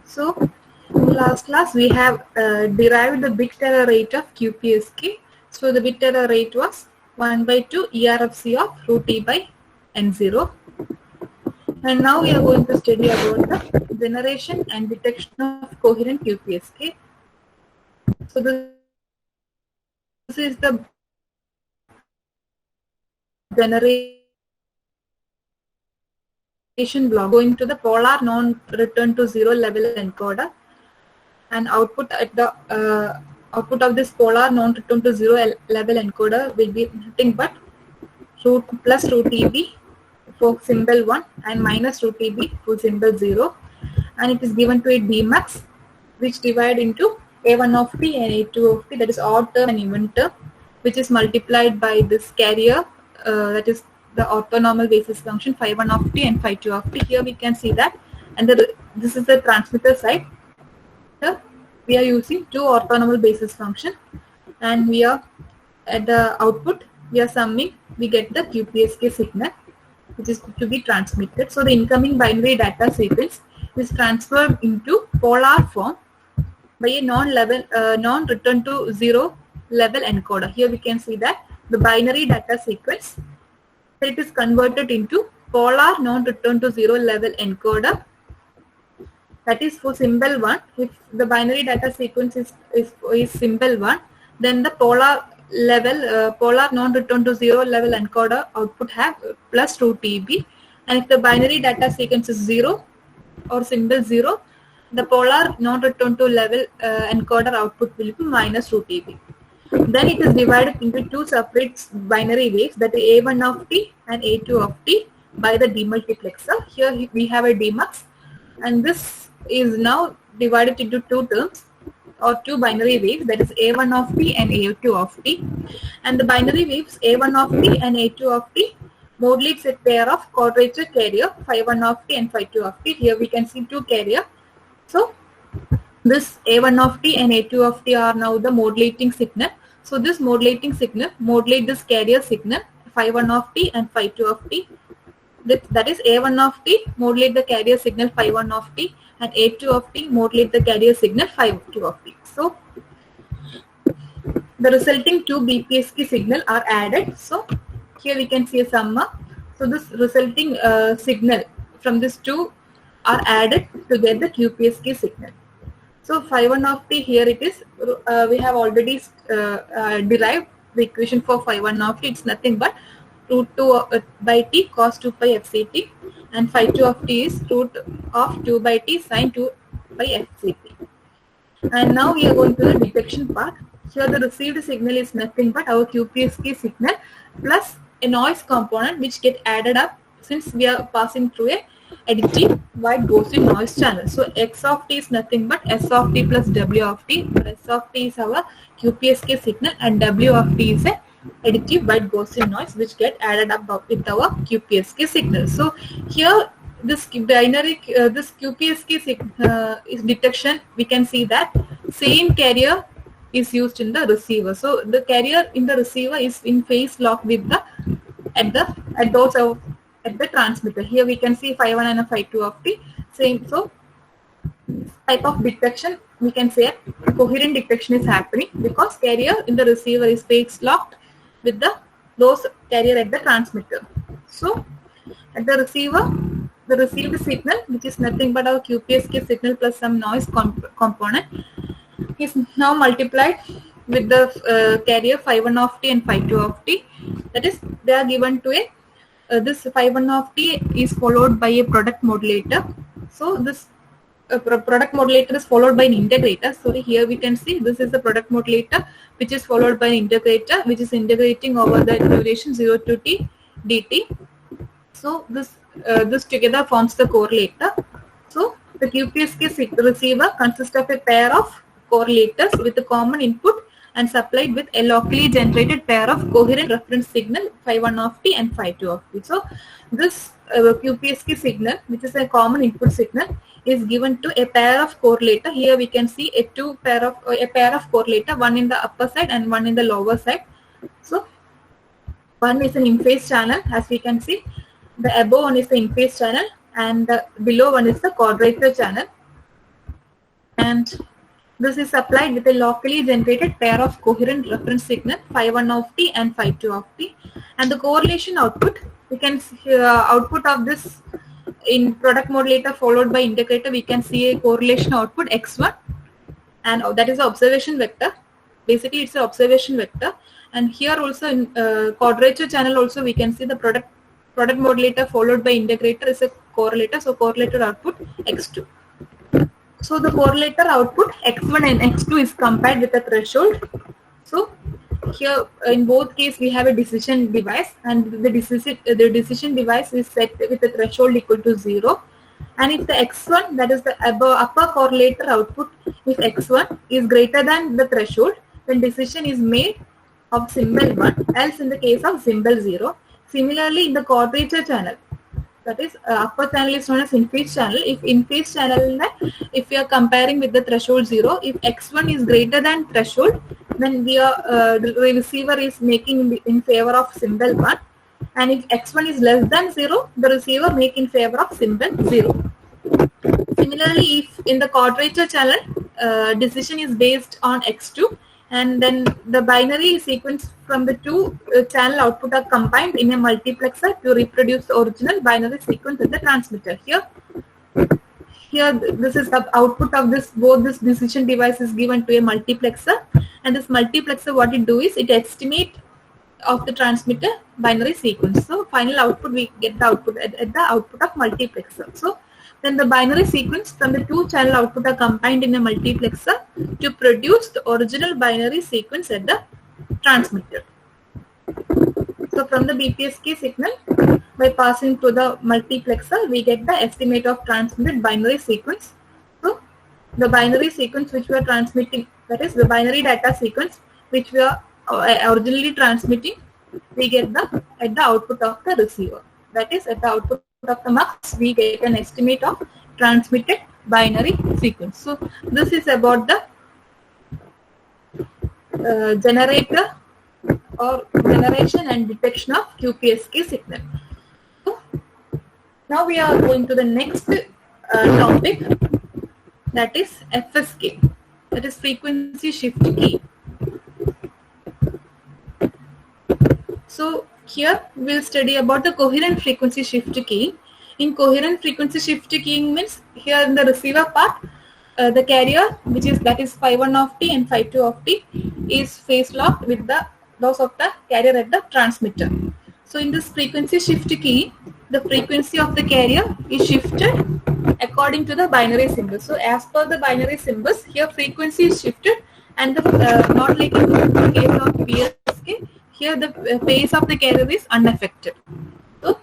So in last class we have derived the bit error rate of QPSK. So the bit error rate was 1 by 2 ERFC of root E by N0. And now we are going to study about the generation and detection of coherent QPSK. So this is the generation block going to the polar non-return to zero level encoder, and output at the output of this polar non-return to zero level encoder will be nothing but root plus root EB for symbol 1 and minus root EB for symbol 0, and it is given to a Dmax which divide into A1 of t and A2 of t, that is odd term and even term, which is multiplied by this carrier, that is the orthonormal basis function phi1 of t and phi2 of t. Here we can see that, and this is the transmitter side. Here we are using two orthonormal basis function, and we are at the output we are summing, we get the QPSK signal which is to be transmitted. So the incoming binary data sequence is transferred into polar form by a non-return to zero level encoder. Here we can see that the binary data sequence, it is converted into polar non-return to zero level encoder. That is for symbol 1. If the binary data sequence is symbol 1, then the polar non-return to zero level encoder output have plus root EB, and if the binary data sequence is 0 or symbol 0, the polar non-return to level encoder output will be minus root EB. Then it is divided into two separate binary waves, that is A1 of t and A2 of t, by the demultiplexer. Here we have a Dmax, and this is now divided into two terms or two binary waves, that is A1 of t and A2 of t, and the binary waves A1 of t and A2 of t modulates a pair of quadrature carrier phi1 of t and phi2 of t. Here we can see two carrier. So this A1 of t and A2 of t are now the modulating signal. So this modulating signal modulate this carrier signal phi1 of t and phi2 of t. That is A1 of t modulate the carrier signal phi1 of t, and A2 of t modulate the carrier signal phi2 of t. So the resulting two BPSK signal are added. So here we can see a summa. So this resulting signal from these two are added to get the QPSK signal. So phi1 of t, here it is, we have already derived the equation for phi1 of t. It's nothing but root 2 by t cos 2 pi fct, and phi2 of t is root of 2 by t sin 2 by fct. And now we are going to the detection part. Here the received signal is nothing but our QPSK signal plus a noise component which get added up since we are passing through a additive wide Gaussian noise channel. So X of t is nothing but S of t plus W of t. S of t is our QPSK signal, and W of t is a additive wide Gaussian noise which get added up with our QPSK signal. So here this binary this QPSK is detection, we can see that same carrier is used in the receiver. So the carrier in the receiver is in phase lock with the at the transmitter. Here we can see phi1 and a phi2 of t same. So type of detection, we can say coherent detection is happening because carrier in the receiver is phase locked with those carrier at the transmitter. So at the receiver, the received signal, which is nothing but our QPSK signal plus some noise component, is now multiplied with the carrier phi1 of t and phi2 of t. That is, they are given to a this phi1 of t is followed by a product modulator. So this product modulator is followed by an integrator. So here we can see this is the product modulator which is followed by an integrator which is integrating over the duration 0 to t dt. So this together forms the correlator. So the QPSK receiver consists of a pair of correlators with a common input and supplied with a locally generated pair of coherent reference signal phi1 of t and phi2 of t. So this QPSK signal, which is a common input signal, is given to a pair of correlator. Here we can see a pair of correlator, one in the upper side and one in the lower side. So One is an in-phase channel, as we can see. The above one is the in-phase channel, and the below one is the quadrature channel. And this is supplied with a locally generated pair of coherent reference signal, phi1 of t and phi2 of t. And the correlation output, we can see output of this in product modulator followed by integrator, we can see a correlation output x1, and that is the observation vector. Basically, it's an observation vector. And here also in quadrature channel also we can see the product modulator followed by integrator is a correlator. So correlator output x2. So the correlator output x1 and x2 is compared with a threshold. So here in both cases we have a decision device, and the decision device is set with a threshold equal to 0. And if the x1, that is the upper correlator output, if x1 is greater than the threshold, then decision is made of symbol 1, else in the case of symbol 0. Similarly, in the quadrature channel, that is upper channel is known as in-phase channel. If in-phase channel, if we are comparing with the threshold 0, if x1 is greater than threshold, then the receiver is making in favor of symbol 1. And if x1 is less than 0, the receiver make in favor of symbol 0. Similarly, if in the quadrature channel, decision is based on x2, and then the binary sequence from the two channel output are combined in a multiplexer to reproduce the original binary sequence in the transmitter. Here this is the output of both this decision device is given to a multiplexer, and this multiplexer, what it do is it estimate of the transmitter binary sequence. So final output, we get the output at the output of multiplexer. So then the binary sequence from the two channel output are combined in a multiplexer to produce the original binary sequence at the transmitter. So from the BPSK signal, by passing to the multiplexer, we get the estimate of transmitted binary sequence. So the binary sequence which we are transmitting, that is the binary data sequence which we are originally transmitting, we get at the output of the receiver. That is, at the output of the mux, we get an estimate of transmitted binary sequence. So this is about the generator or generation and detection of QPSK signal. So now we are going to the next topic, that is FSK, that is frequency shift key. So here we will study about the coherent frequency shift key. In coherent frequency shift keying means, here in the receiver part, the carrier that is phi1 of t and phi2 of t is phase locked with those of the carrier at the transmitter. So in this frequency shift key, the frequency of the carrier is shifted according to the binary symbols. So as per the binary symbols, here frequency is shifted, and not like in the case of PSK, here the phase of the carrier is unaffected. So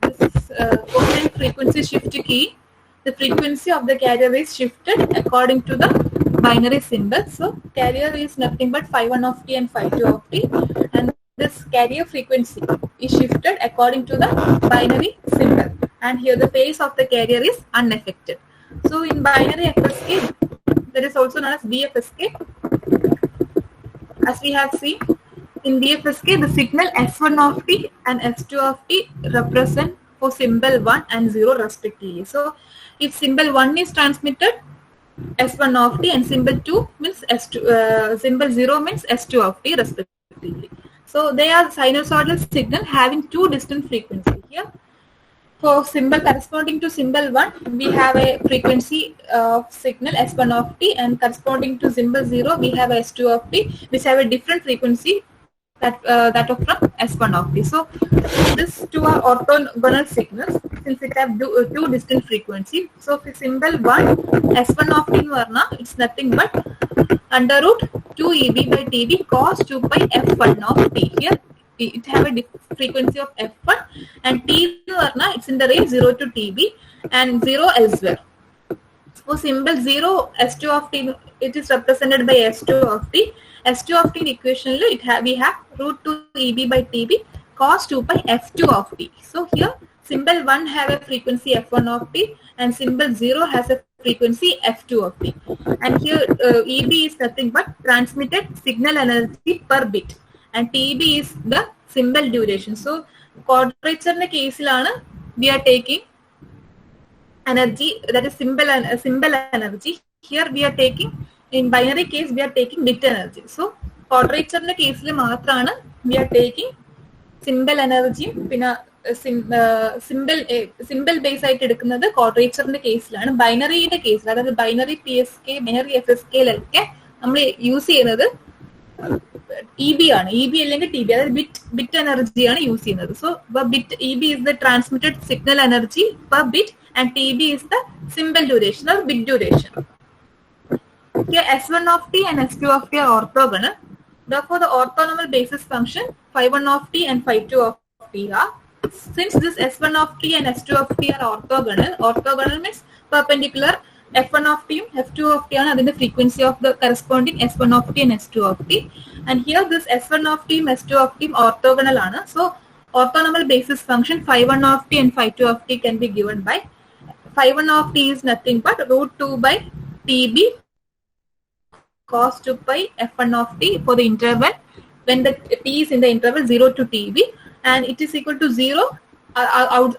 this coherent frequency shift key, the frequency of the carrier is shifted according to the binary symbol. So carrier is nothing but phi1 of t and phi2 of t, and this carrier frequency is shifted according to the binary symbol, and here the phase of the carrier is unaffected. So in binary FSK, that is also known as BFSK. As we have seen, in BFSK, the signal S1 of t and S2 of t represent for symbol 1 and 0 respectively. So if symbol 1 is transmitted, S1 of t, and symbol 2 means S2, symbol 0 means S2 of t respectively. So they are sinusoidal signal having two distant frequencies. Here, for symbol corresponding to symbol 1, we have a frequency of signal S1 of t, and corresponding to symbol 0, we have S2 of t, which have a different frequency that of from S1 of t. So these two are orthogonal signals since it have two distinct frequencies. So for symbol 1, S1 of t varna, it's nothing but under root 2 EB by TB cos 2 pi F1 of t. Here it have a frequency of F1, and T varna, it's in the range 0 to TB and 0 elsewhere. So symbol 0, S2 of t, it is represented by S2 of t. S2 of t in equation, we have root 2 EB by TB cos 2 pi F2 of t. So here symbol 1 have a frequency F1 of t, and symbol 0 has a frequency F2 of t. And here EB is nothing but transmitted signal energy per bit, and TB is the symbol duration. So quadrature in the case we are taking energy, that is symbol energy. Here we are taking, in binary case we are taking bit energy. So quadrature in the case we are taking symbol energy, symbol base quadrature in the case, binary in the case, that is binary PSK, binary FSK use EB ആണ്. EB അല്ലെങ്കിൽ TB, അതായത് bit energy ആണ് use ചെയ്യുന്നത്. So bit EB is the transmitted signal energy per bit and TB is the symbol duration or bit duration. Here S1 of t and S2 of t are orthogonal. Therefore the orthonormal basis function phi1 of t and phi2 of t are. Since this S1 of t and S2 of t are orthogonal means perpendicular. F1 of t, F2 of t are the frequency of the corresponding S1 of t and S2 of t. And here this S1 of t and S2 of t orthogonal ആണ്. So orthonormal basis function phi1 of t and phi2 of t can be given by phi1 of t is nothing but root 2 by TB cos 2 pi F1 of t for the interval when the t is in the interval 0 to TB, and it is equal to 0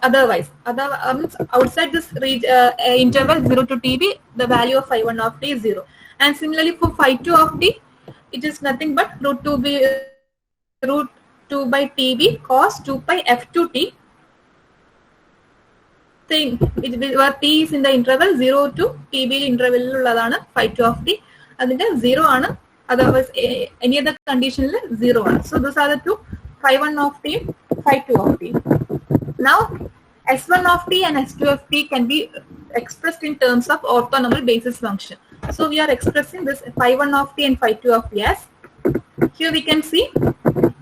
otherwise outside this interval 0 to TB the value of phi1 of t is 0. And similarly for phi2 of t it is nothing but root 2 by TB cos 2 pi F2 t thing, where t is in the interval 0 to TB interval ulladana phi2 of t, adinte 0 aanu, otherwise any other condition 0 aanu. So those are the two, phi1 of t, phi2 of t. Now S1 of t and S2 of t can be expressed in terms of orthonormal basis function. So we are expressing this phi1 of t and phi2 of t as, here we can see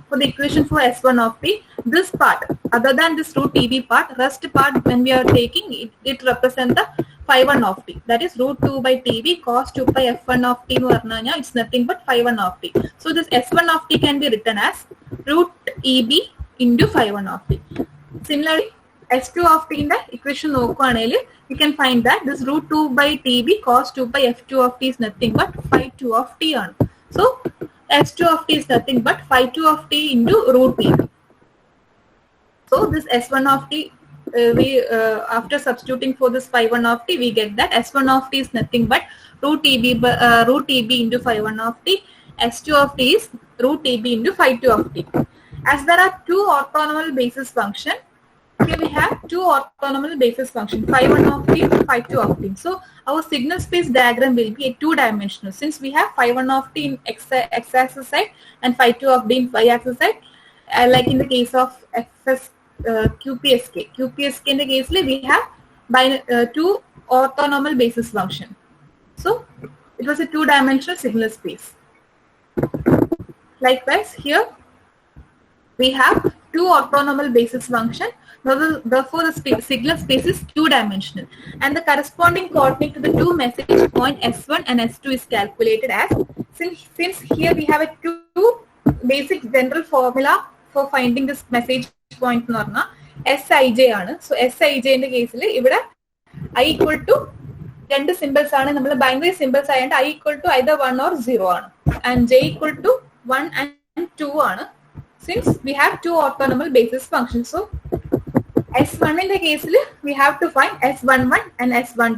for the equation for S1 of t, this part other than this root TB part, rest part when we are taking it represents the phi1 of t, that is root 2 by TB cos 2 pi F1 of t it's nothing but phi1 of t. So this S1 of t can be written as root EB into phi1 of t. Similarly S2 of t in the equation you can find that this root 2 by TB cos 2 by F2 of t is nothing but phi2 of t on. So S2 of t is nothing but phi2 of t into root TB. So this S1 of t we after substituting for this phi1 of t we get that S1 of t is nothing but root TB into phi1 of t. S2 of t is root TB into phi2 of t. As there are two orthonormal basis function, here we have two orthonormal basis function, phi1 of t and phi2 of t. So our signal space diagram will be a two-dimensional, since we have phi1 of t in x-axis side and phi2 of t in y-axis side, like in the case of QPSK. QPSK in the case we have two orthonormal basis function. So it was a two-dimensional signal space. Likewise here we have two orthonormal basis function. Therefore the signal space is two-dimensional, and the corresponding coordinate to the two message point S1 and S2 is calculated as, since here we have a two basic general formula for finding this message point Sij aanu. So Sij in the case I equal to രണ്ട് symbols ആണ്, നമ്മൾ binary symbols ആയതുകൊണ്ട് I equal to either 1 or 0 ആണ്, and J equal to 1 and 2 ആണ്, since we have two orthonormal basis functions. So S1 in the case we have to find S11 and S12,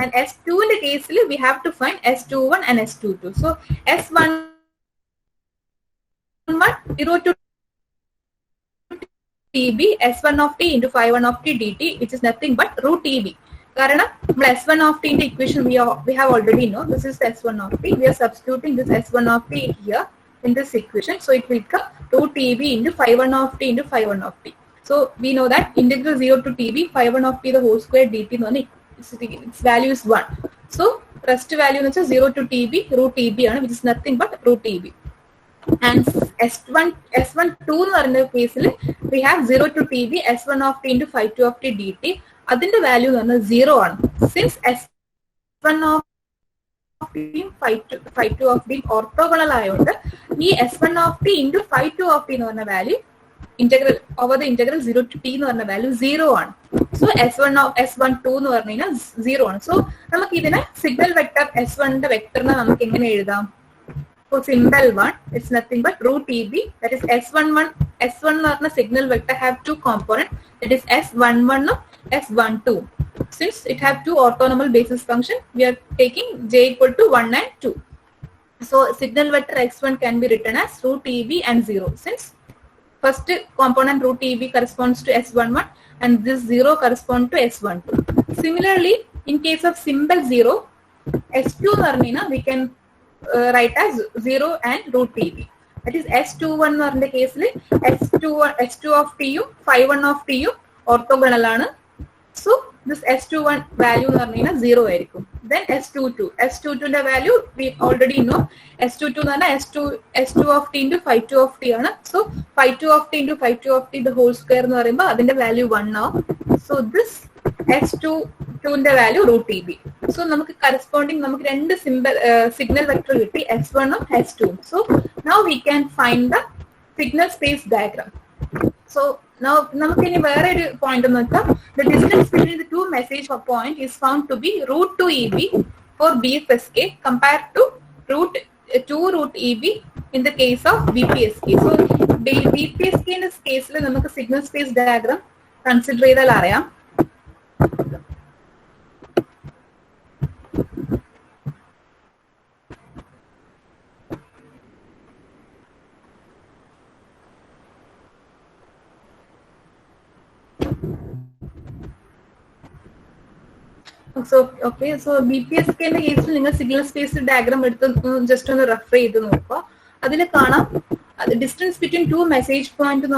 and S2 in the case we have to find S21 and S22. So S11 0 to TB S1 of t into phi1 of t dt, which is nothing but root TB. Karana S1 of t in the equation we have already know, this is S1 of t. We are substituting this S1 of t here in this equation, so it will become root TB into phi1 of t into phi1 of t. So we know that integral 0 to TB phi1 of t the whole square dt its value is 1. So rest value is 0 to TB root TB which is nothing but root TB. And S12 in the case we have 0 to TB S1 of t into phi2 of t dt. Adinte value is 0 on, since S1 of t phi2 of t orthogonal ayonde ee S1 of t into phi2 of t nu vanna value integral over the integral 0 to t nu vanna value 0 on. So S1 of S12 nu varnina 0 on. So namakku idine signal vector S1 ന്റെ vector na namakku engane ezhudam, for symbol 1, it's nothing but root EB, that is S11. S1 signal vector have two components, that is S11 and S12. Since it have two orthonormal basis function, we are taking j equal to 1 and 2. So signal vector x1 can be written as root EB and 0, since first component root EB corresponds to S11 and this 0 corresponds to S12. Similarly, in case of symbol 0, S2 we can write as 0 and root EB. That is S21 in the case S2 of TU, phi1 of TU orthogonal. So this S21 value is 0. Then S22. S22 value we already know. S22 is S2 of T into phi 2 of T. So phi 2 of T into phi 2 of T the whole square is value 1 now. So this S22 value root EB. So corresponding signal vector S1 and S2. So now we can find the signal space diagram. So now we point the distance between the two message point is found to be root 2 EB for BFSK compared to root EB in the case of BPSK. So BPSK in this case we signal space diagram consider. So okay, so BPSK in the case of signal space diagram just on the rough rate. The distance between two message points is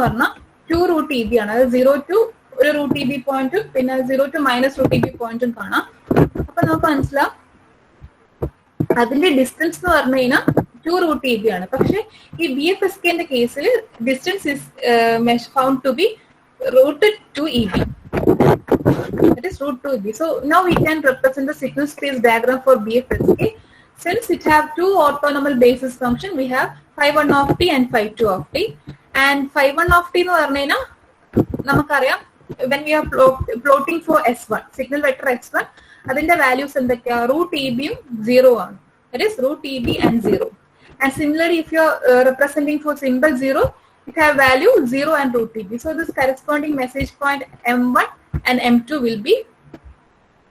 2 root EB. 0 to root EB point, 0 to minus root EB point. So the distance is 2 root EB. But in BFSK in the case, distance is found to be root 2 EB. That is root 2 EB. So now we can represent the signal space diagram for BFSK. Since it have two orthonormal basis function, we have phi 1 of T and phi 2 of T. And phi 1 of T when we are plotting for S1, signal vector S1, the values in the root EB 0. That is root EB and 0. And similarly, if you are representing for symbol 0, it have value 0 and root EB. So this corresponding message point M1 and M2 will be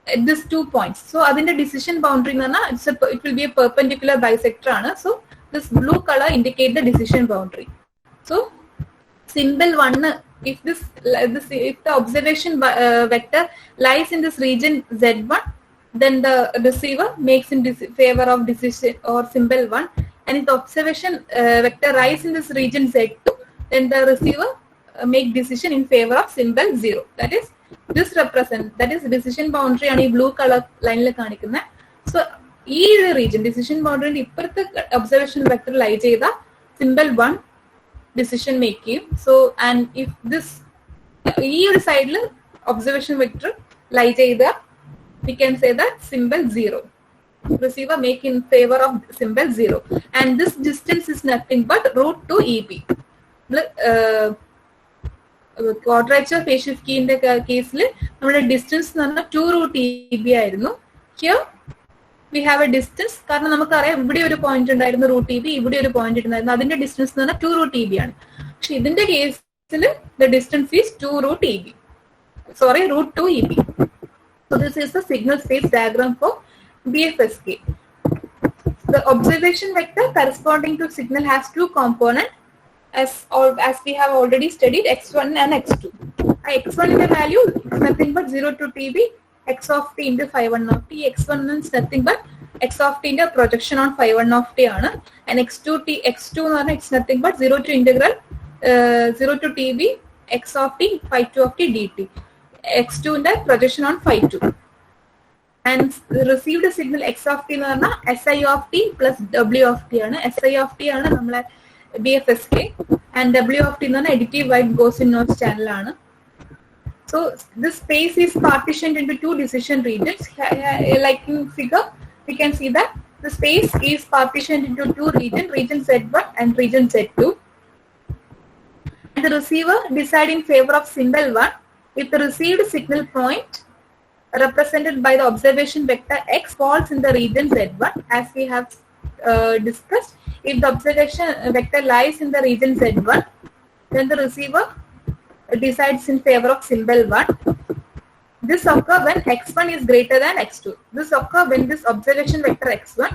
at these 2 points. So the decision boundary it will be a perpendicular bisector. So this blue color indicate the decision boundary. So symbol 1, if the observation vector lies in this region Z1, then the receiver makes in favor of decision or symbol 1, and if the observation vector lies in this region Z2, then the receiver make decision in favor of symbol 0. That is this represent, that is decision boundary and blue color line. So this region decision boundary observation vector lie the symbol 1 decision making. So and if this side observation vector lie the, we can say that symbol 0. Receiver make in favor of symbol 0, and this distance is nothing but root 2 EB. Quadrature phase shift key in the case, distance is 2 root EB. Here we have a distance because we have a point in root EB, we have a point in the distance is 2 root EB. In the case, the distance is 2 root EB. Sorry, root 2 EB. So this is the signal space diagram for BFSK. The observation vector corresponding to signal has two components, as we have already studied, x1 and x2. X1 in the value is nothing but 0 to TB, x of t into phi 1 of t. X1 is nothing but x of t into projection on phi 1 of t. And x2 it's nothing but 0 to integral 0 to TB, x of t, phi 2 of t dt. X2 in the projection on phi 2. And received signal x of t SI of t plus W of t. SI of t is BFSK and W of t is additive wide Gaussian notch channel. So this space is partitioned into two decision regions. Like in figure, we can see that the space is partitioned into two regions, region Z1 and region Z2. And the receiver decide in favor of symbol 1 if the received signal point represented by the observation vector x falls in the region Z1, as we have discussed. if the observation vector lies in the region Z1, then the receiver decides in favor of symbol 1. This occurs when x1 is greater than x2. This occurs when this observation vector x1,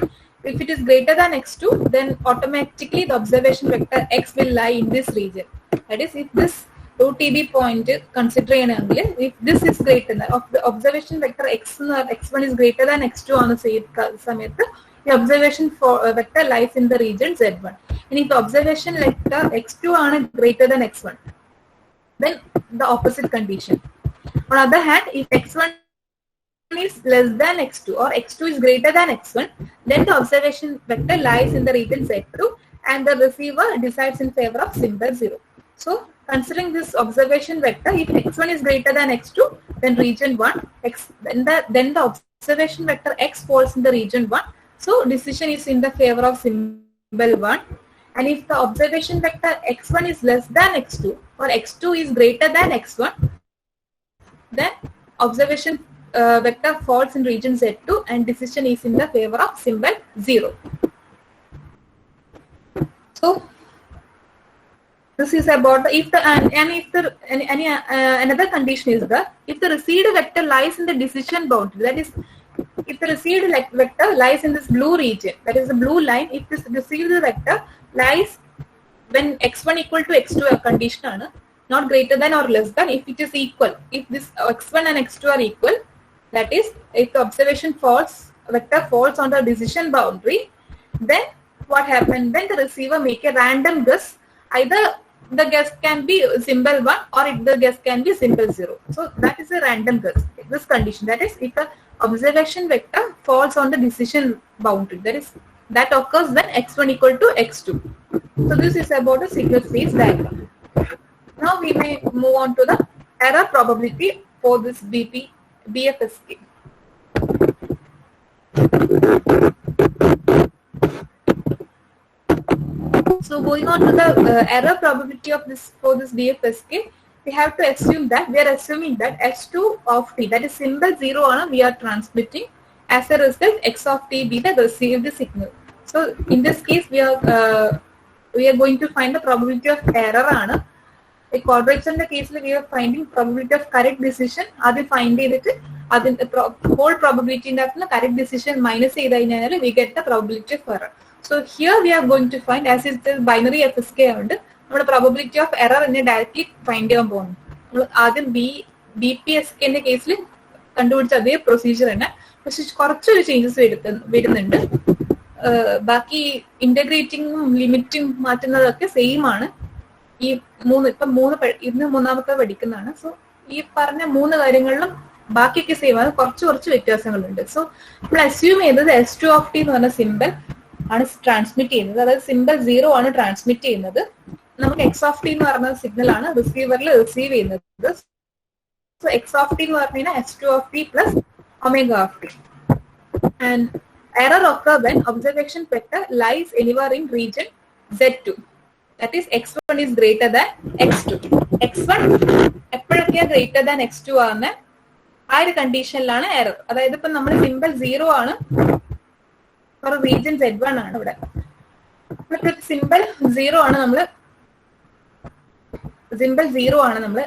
if it is greater than x2, then automatically the observation vector x will lie in this region. That is, if this 2TB point considering if this is greater than of the observation vector x1 is greater than x2 on the same the observation vector lies in the region Z1. And if the observation vector x2 are greater than x1, then the opposite condition. On the other hand, if x1 is less than x2 or x2 is greater than x1, then the observation vector lies in the region Z2 and the receiver decides in favor of symbol 0. So, considering this observation vector, if x1 is greater than x2, then region 1, then the observation vector x falls in the region 1. So, decision is in the favor of symbol 1. And if the observation vector x1 is less than x2 or x2 is greater than x1, then observation vector falls in region Z2 and decision is in the favor of symbol 0. So, this is about another condition is that if the received vector lies in the decision boundary, that is, if the received vector lies in this blue region, that is the blue line, if this received vector lies when x1 equal to x2 a condition, not greater than or less than, if it is equal, if this x1 and x2 are equal, that is, if the observation vector falls on the decision boundary, then what happens? Then the receiver make a random guess. Either the guess can be symbol 1 or if the guess can be symbol 0. So that is a random guess. This condition, that is, if the observation vector falls on the decision boundary, that occurs when x1 equal to x2. So this is about the signal space diagram. Now we may move on to the error probability for this BFSK. So going on to the error probability of this for this BFSK, we have to assume that we are assuming that S2 of t, that is symbol 0 we are transmitting. As a result, x of t be the received signal. So in this case, we are going to find the probability of error. A quadrature case, we are finding probability of correct decision. That find it. The whole probability in the correct decision minus we get the probability of error. So here we are going to find, as is the binary FSK, the probability of error in directly find your bone. BPSK in the case, procedure changes baki integrating limiting same so ഈ പറഞ്ഞ മൂന്ന് കാര്യങ്ങളിലും ബാക്കിയൊക്കെ same ആണ്, കുറച്ച് വ്യത്യാസങ്ങളുണ്ട്. So നമ്മൾ assume ചെയ്തത് S2 of t എന്ന് പറഞ്ഞ സിമ്പിൾ ആണ് ട്രാൻസ്മിറ്റ് ചെയ്യുന്നത്, അതായത് സിമ്പിൾ 0 ആണ് ട്രാൻസ്മിറ്റ് ചെയ്യുന്നത്. നമുക്ക് x of t എന്ന് പറഞ്ഞ സിഗ്നൽ ആണ് റിസീവറിൽ റിസീവ് ചെയ്യുന്നത്. സോ x of t എന്ന് പറഞ്ഞു കഴിഞ്ഞാൽ S2 of t plus omega of t. And error occur when observation vector lies anywhere in region Z2. That is, x1 is greater than x2. x1 എപ്പോഴൊക്കെയാണ് greater than x2 ആകുന്ന ആ ഒരു കണ്ടീഷനിലാണ് error. അതായത് ഇപ്പൊ നമ്മൾ simple 0 ആണ്, region Z1 ആണ് ഇവിടെ. Simple 0 ആണ് നമ്മൾ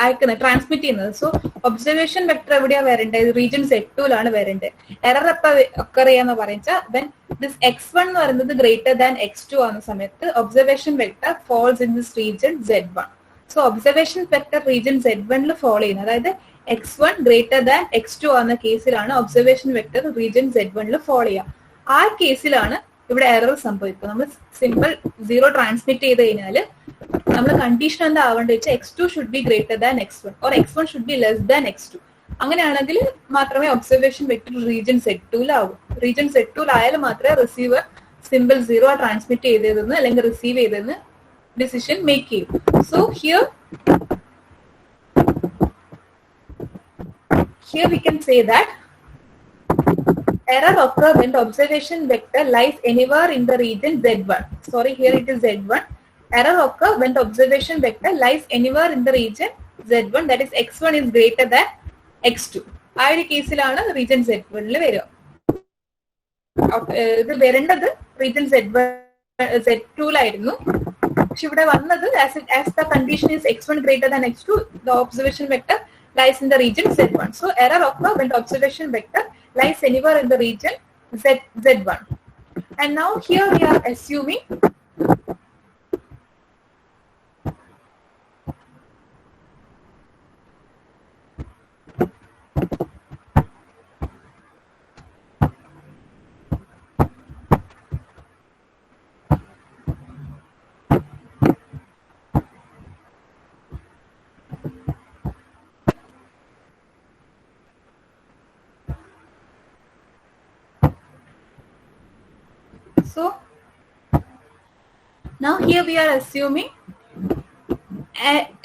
അയക്കുന്നത്, ട്രാൻസ്മിറ്റ് ചെയ്യുന്നത്. സോ ഒബ്സർവേഷൻ വെക്ടർ എവിടെയാ വരേണ്ടത്? റീജിയൻ Z2ലാണ് വരേണ്ടത്. എറർ എപ്പോ ഒക്കർ ചെയ്യാന്ന് പറഞ്ഞാൽ വെൻ ദിസ് x1 എന്ന് പറയുന്നത് ഗ്രേറ്റർ ദാൻ x2 ആകുന്ന സമയത്ത് observation vector falls in this region Z1. So observation vector region Z1ൽ ഫോളോ ചെയ്യുന്നത്, അതായത് x1 ഗ്രേറ്റർ ദാൻ x2 ആകുന്ന കേസിലാണ് ഒബ്സർവേഷൻ വെക്ടർ റീജിയൻ Z1ൽ ഫോളോ ചെയ്യുക. ആ കേസിലാണ് ഇവിടെ എറർ സംഭവിക്കുക. നമ്മൾ സിമ്പിൾ 0 ട്രാൻസ്മിറ്റ് ചെയ്ത് കഴിഞ്ഞാൽ നമ്മൾ കണ്ടീഷൻ എന്താ ആവേണ്ടത് വെച്ചാൽ x2 should be greater than x1 or x1 should be less than x2. അങ്ങനെയാണെങ്കിൽ മാത്രമേ ഒബ്സർവേഷൻ വെക്ടർ റീജിയൻ Z2ലാവൂ. റീജിയൻ Z2ലായാലും മാത്രമേ റിസീവർ സിമ്പിൾ 0 ട്രാൻസ്മിറ്റ് ചെയ്തതെന്ന് അല്ലെങ്കിൽ റിസീവ് ചെയ്തതെന്ന് ഡിസിഷൻ മേക്ക് ചെയ്യും. So here we can say that error occur when the observation vector lies anywhere in the region Z1. Sorry, here it is Z1. Error occur when the observation vector lies anywhere in the region Z1, that is x1 is greater than x2. ആ ഒരു കേസിലാണ് region Z1ൽ വരിക. ഇത് വരേണ്ടത് region Z2 ലായിരുന്നു. പക്ഷെ ഇവിടെ വന്നത് as the condition is x1 greater than x2, the observation vector lies in the region Z1. So error occurs when the observation vector lies anywhere in the region Z1. And now here we are assuming so now here we are assuming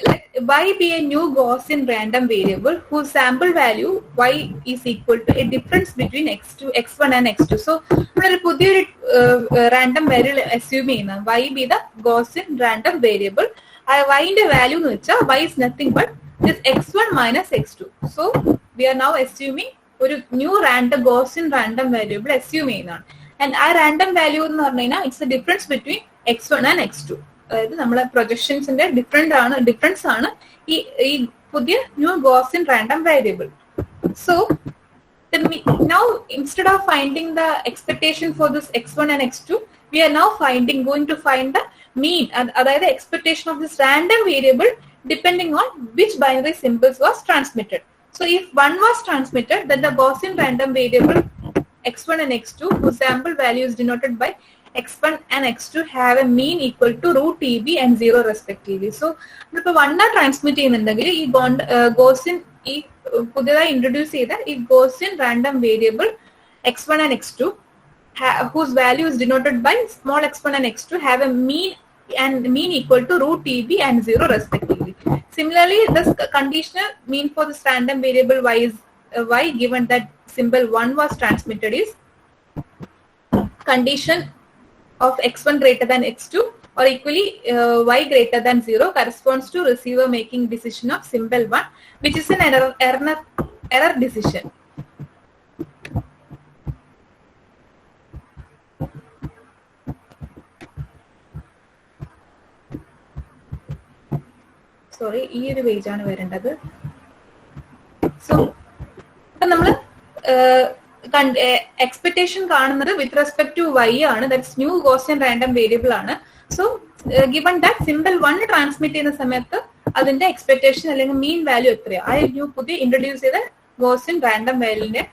let y be a new Gaussian random variable whose sample value y is equal to a difference between x1 and x2. So we puthiyoru random variable assume cheyna y be the Gaussian random variable. Y inde value nu vecha y is nothing but this x1 minus x2. So we are now assuming oru new random Gaussian random variable assume cheynana. And our random value എന്ന് പറഞ്ഞു കഴിഞ്ഞാൽ it's A difference between x1 and x2. അതായത് നമ്മളെ പ്രൊജക്ഷൻസിന്റെ difference ആണ് ഈ പുതിയ new Gaussian random variable. So now instead of finding the expectation for this x1 and x2, we are now going to find the mean, അതായത് expectation of this random variable depending on which binary symbols was transmitted. So if 1 was transmitted, then the Gaussian random variable x1 and x2 whose sample value is denoted by x1 and x2 have a mean equal to root TB and 0 respectively. So if 1 transmit cheyyunnundengil ee Gaussian ee pudiyai introduce cheyda ee Gaussian random variable x1 and x2 whose value is denoted by small x1 and x2 have a mean equal to root TB and 0 respectively. Similarly, this conditional mean for this random variable y is y given that symbol 1 was transmitted is condition of x1 greater than x2 or equally y greater than 0 corresponds to receiver making decision of symbol 1, which is an error decision. Sorry, ഈ ഒരു page ആണ് വരേണ്ടത്. So നമ്മൾ expectation കാണുന്നത് with respect to y ആണ്, that's new Gaussian random variable ആണ്. So given that simple 1 transmit ചെയ്യുന്ന സമയത്ത് അതിന്റെ എക്സ്പെക്ടേഷൻ അല്ലെങ്കിൽ മീൻ വാല്യൂ എത്രയാണ്, ആ ന്യൂ പുതിയ ഇൻട്രൊഡ്യൂസ് ചെയ്ത ഗോസിയൻ റാൻഡം വാല്യൂവിന്റെ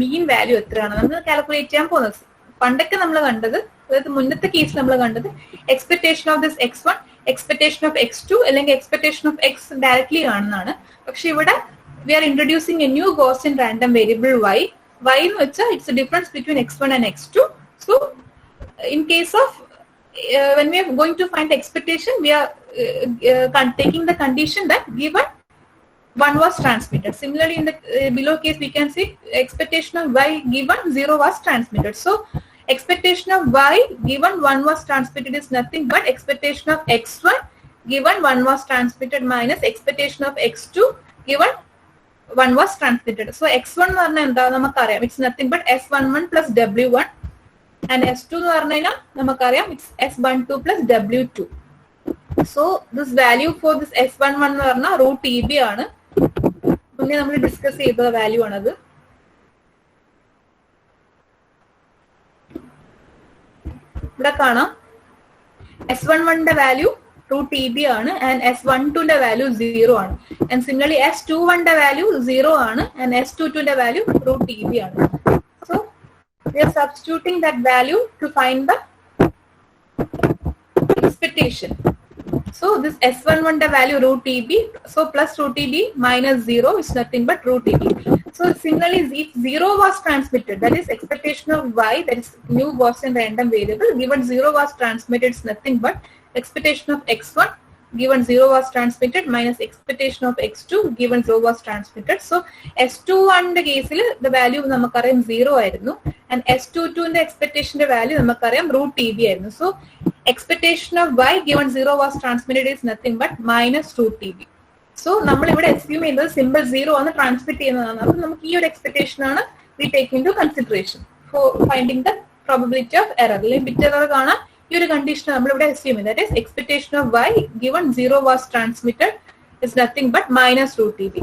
മീൻ വാല്യൂ എത്രയാണ് നമ്മൾ കാൽക്കുലേറ്റ് ചെയ്യാൻ പോകുന്നത്. പണ്ടൊക്കെ നമ്മൾ കണ്ടത്, അതായത് മുന്നത്തെ കേസ് നമ്മൾ കണ്ടത് expectation of this x1, expectation of x2 അല്ലെങ്കിൽ എക്സ്പെക്ടേഷൻ ഓഫ് x ഡയറക്ട്ലി കാണുന്നതാണ്. പക്ഷെ ഇവിടെ we are introducing a new Gaussian random variable y. Y nu vecha it's a difference between x1 and x2. So in case of when we are going to find expectation, we are taking the condition that given 1 was transmitted. Similarly, in the below case we can see expectation of y given 0 was transmitted. So expectation of y given 1 was transmitted is nothing but expectation of x1 given 1 was transmitted minus expectation of x2 given 1 was transmitted. So x1 എന്ന് പറഞ്ഞാൽ എന്താ നമുക്കറിയാം, it's nothing but s11 plus w1 and s2 എന്ന് പറഞ്ഞു കഴിഞ്ഞാൽ നമുക്കറിയാം it's s12 plus w2. So this value for this s11 എന്ന് പറഞ്ഞാൽ റൂട്ട് TB ആണ്. മുന്നേ നമ്മൾ ഡിസ്കസ് ചെയ്ത വാല്യൂ ആണത്. ഇവിടെ കാണാം s11ന്റെ വാല്യൂ root TB ആണ് and s12ന്റെ വാല്യൂ 0 ആണ്. And similarly s21ന്റെ വാല്യൂ 0 ആണ് and s22ന്റെ വാല്യൂ root TB ആണ്. So we are substituting that value to find the expectation. So this s11ന്റെ value root TB, so plus root TB minus 0 is nothing but root TB. So similarly, if 0 was transmitted, that is expectation of y, that is new Gaussian random variable, given 0 was transmitted, it's nothing but expectation of x1 given 0 was transmitted minus expectation of x2 given 0 was transmitted. So s21 ന്റെ കേസിൽ the value നമുക്കറിയാം 0 ആയിരുന്നു and s22 ന്റെ expectation value നമുക്കറിയാം root TB ആയിരുന്നു. So expectation of y given 0 was transmitted is nothing but minus root TB. So നമ്മൾ ഇവിടെ assume ചെയ്യുന്നത് സിമ്പിൾ 0 ആണ് ട്രാൻസ്മിറ്റ് ചെയ്യുന്നതാണ്. അപ്പോൾ നമുക്ക് ഈ ഒരു എക്സ്പെക്ടേഷൻ ആണ് we take into consideration for finding the probability of error അല്ലെങ്കിൽ ബിറ്റ് എറർ കാണാൻ ഈ ഒരു കണ്ടീഷൻ നമ്മൾ ഇവിടെ അസ്യൂം ചെയ്യും. That is expectation of y given 0 was transmitted is nothing but minus root TB.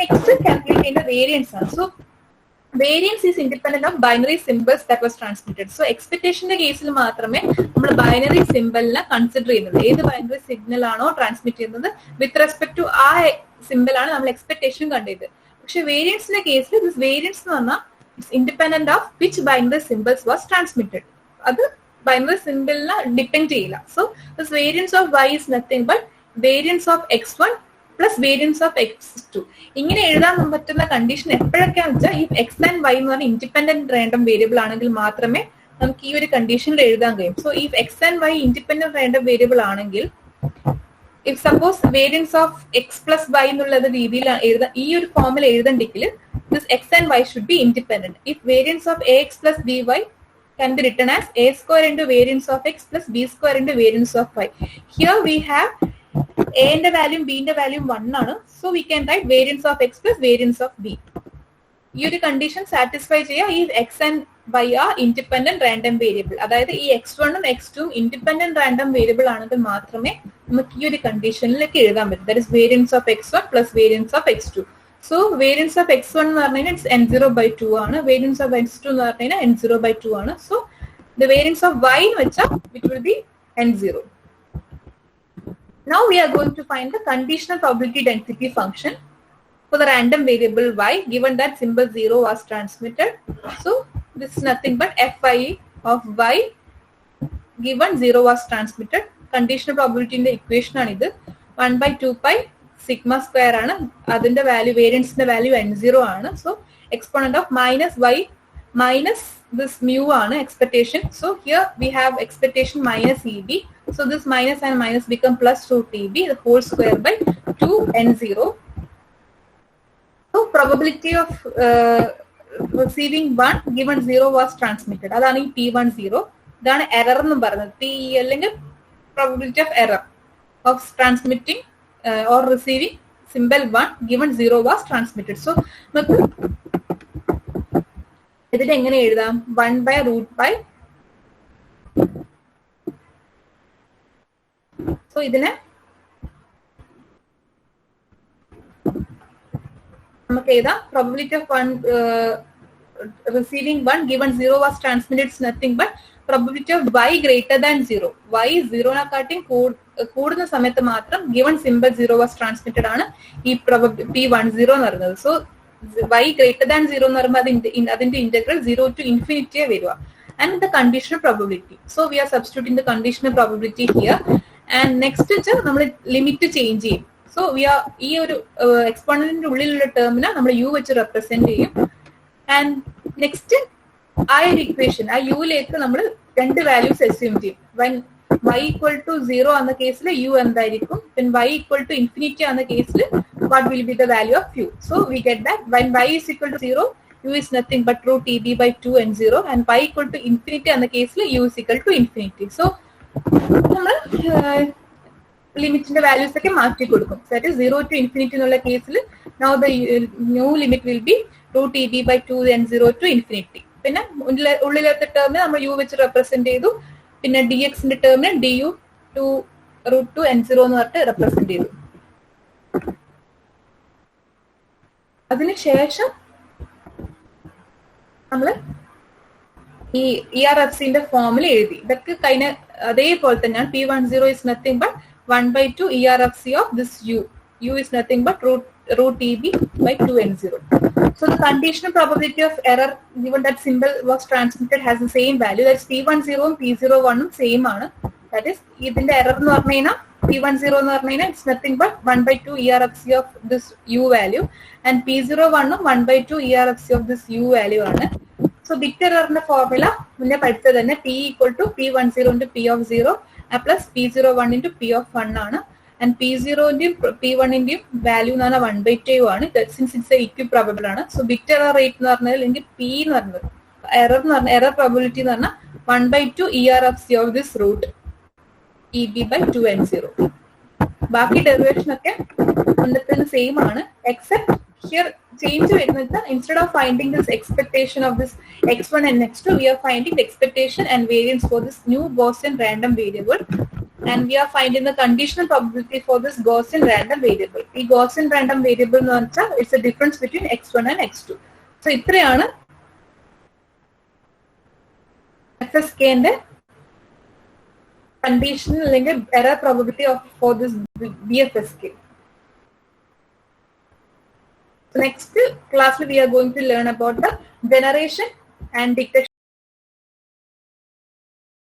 Next calculate the variance ആണ്. So variance is independent of binary symbols that was transmitted. So expectationന്റെ കേസിൽ മാത്രമേ നമ്മൾ binary സിമ്പിളിനെ consider ചെയ്യുന്നത്. ഏത് binary signal ആണോ transmit ചെയ്യുന്നത് വിത്ത് respect to ആ simple ആണ് നമ്മൾ എക്സ്പെക്ടേഷൻ കണ്ടത്. പക്ഷെ വേരിയൻസിന്റെ കേസിൽ ദിസ് വേരിയൻസ് എന്ന് പറഞ്ഞാൽ independent of which binary symbols was transmitted. അത് ബൈനറി സിമ്പിളിനെ ഡിപ്പെൻഡ് ചെയ്യില്ല. So this variance of y is nothing but variance of x1 plus variance of x2. ഇങ്ങനെ എഴുതാൻ പറ്റുന്ന കണ്ടീഷൻ എപ്പോഴൊക്കെയാണെന്ന് വെച്ചാൽ ഈ x ആൻഡ് y എന്ന് പറഞ്ഞാൽ ഇൻഡിപെൻഡന്റ് റാൻഡം വേരിയബിൾ ആണെങ്കിൽ മാത്രമേ നമുക്ക് ഈ ഒരു കണ്ടീഷനിൽ എഴുതാൻ കഴിയും. സോ ഈ x and y independent random variable ആണെങ്കിൽ if suppose variance of x plus y എന്നുള്ള രീതിയിൽ ഈ ഒരു ഫോമിൽ എഴുതണ്ടെങ്കിൽ this x and y should be independent. If variance of ax plus by can be written as a square into variance of x plus b square into variance of y. Here we have a ന്റെ value b ന്റെ value 1 ആണ്. So we can write variance of x plus variance of b. ഈ ഒരു condition satisfy ചെയ്യാൻ ഈ x and y are independent random variable. അതായത് ഈ x1 ഉം x2 ഉം ഇൻഡിപെൻഡന്റ് റാൻഡം വേരിയബിൾ ആണെങ്കിൽ മാത്രമേ നമുക്ക് ഈ ഒരു കണ്ടീഷനിലേക്ക് എഴുതാൻ പറ്റും. That is variance of x1 plus variance of x2. So variance of x1 എന്ന് പറഞ്ഞു കഴിഞ്ഞാൽ ഇറ്റ്സ് n0/2 ആണ്. വേരിയൻസ് ഓഫ് x2 എന്ന് പറഞ്ഞു കഴിഞ്ഞാൽ n0/2 ആണ്. So the variance of y എന്ന് വെച്ചാൽ it will be n0. Now we are going to find the conditional probability density function for the random variable y given that symbol 0 was transmitted. So this is nothing but fi of y given 0 was transmitted. Conditional probability in the equation ആണ് ഇത്. 1/2 pi sigma square ആണ്. അതിന്റെ value വേരിയൻസിന്റെ value n0 ആണ്. So exponent of minus y minus this mu ആണ് expectation. So here we have expectation minus EB. So this minus and minus become plus root EB the whole square by 2n0. So probability of receiving 1 given 0 was transmitted. അതാണ് ഈ P10. ഇതാണ് error എന്ന് പറയുന്നത്. P അല്ലെങ്കിൽ probability of error of transmitting or receiving symbol 1 given 0 was transmitted. So നമുക്ക് ഇതിൽ എങ്ങനെ എഴുതാം? 1/√. സോ ഇതിനെ നമുക്ക് എഴുതാം probability of 1 receiving 1 given 0 was transmitted is nothing but probability of y greater than 0. y 0-നെക്കാട്ടും കൂടുന്ന സമയത്ത് മാത്രം given symbol 0 was transmitted ആണ് ഈ P10 എന്ന് പറയുന്നത്. സോ y greater than 0 എന്ന് പറയുമ്പോൾ അതിന്റെ ഇന്റഗ്രൽ 0 to infinity വരിക. And the conditional probability. So we are substituting the conditional probability here. And next നമ്മൾ ലിമിറ്റ് ചേഞ്ച് ചെയ്യും. സോ വി ആർ ഈ ഒരു എക്സ്പോണന്റിന്റെ ഉള്ളിലുള്ള ടേമിനെ നമ്മൾ u വെച്ച് റെപ്രസെന്റ് ചെയ്യും. ആൻഡ് നെക്സ്റ്റ് ആ ഒരു ഇക്വേഷൻ ആ യുയിലേക്ക് നമ്മൾ രണ്ട് വാല്യൂസ് അസ്യൂം ചെയ്യും. when y equal to 0 എന്ന കേസിൽ u എന്തായിരിക്കും, when y equal to infinity എന്ന കേസിൽ what will be the value of u. So we get that when y is equal to 0 u is nothing but root EB by 2n0 and y equal to infinity എന്ന കേസിൽ u is equal to infinity. So നമ്മൾ ലിമിറ്റിന്റെ values ഒക്കെ മാറ്റി കൊടുക്കും. That is 0 to infinity എന്നുള്ള കേസിൽ now the new limit will be root EB by 2n0 to infinity. പിന്നെ ഉള്ളിലത്തെ ടേമിനെ നമ്മൾ u വെച്ച് റെപ്രസെന്റ് ചെയ്തു. പിന്നെ dxന്റെ ടേമിനെ du to root 2n0 എന്ന് പറഞ്ഞിട്ട് റെപ്രസെന്റ് ചെയ്തു. അതിനുശേഷം നമ്മൾ ഈ ERFCന്റെ ഫോമിൽ എഴുതി. ഇതൊക്കെ കഴിഞ്ഞ അതേപോലെ തന്നെയാണ്. P10 is nothing but 1/2 ERFC of this u. u is nothing but root EB by 2n0. So the conditional probability of error given that symbol was transmitted has the same value. That's P10 ഉം P01 ഉം same ആണ്. That is ഇതിന്റെ error എന്ന് പറഞ്ഞു കഴിഞ്ഞാൽ P10 എന്ന് പറഞ്ഞു കഴിഞ്ഞാൽ it's nothing but 1/2 ERFC of this u value and P01 ഉം 1/2 ERFC of this u value ആണ്. So bit errorന്റെ ഫോർമുല മുന്നേ പഠിച്ചത് തന്നെ P equal to P10 into P of 0 plus P01 into P of 1 ആണ്. And P0ന്റെയും P1ന്റെയും value എന്ന് പറഞ്ഞാൽ 1/2 ആണ്. Since it's ഇക്വി probable ആണ്. സോ ബിറ്റ് എറർ റേറ്റ് എന്ന് പറഞ്ഞാൽ അല്ലെങ്കിൽ P എന്ന് പറഞ്ഞത് എറർ പ്രോബബിലിറ്റി എന്ന് പറഞ്ഞാൽ 1/2 ERFC of this root EB by 2n0. ബാക്കി ഡെറിവേഷൻ ഒക്കെ ഒന്നത്തിന് സെയിം ആണ്. എക്സെപ്റ്റ് here change വരുന്നത് instead of finding this expectation of this x1 and x2, we are finding the expectation and variance for this new Gaussian random variable, and we are finding the conditional probability for this Gaussian random variable. The Gaussian random variable എന്ന് വെച്ചാൽ it's a difference between x1 and x2. So ഇത്രയാണ് FSK ന്റെ conditional അല്ലെങ്കിൽ error probability of for this BFSK. Next class we are going to learn about the generation and detection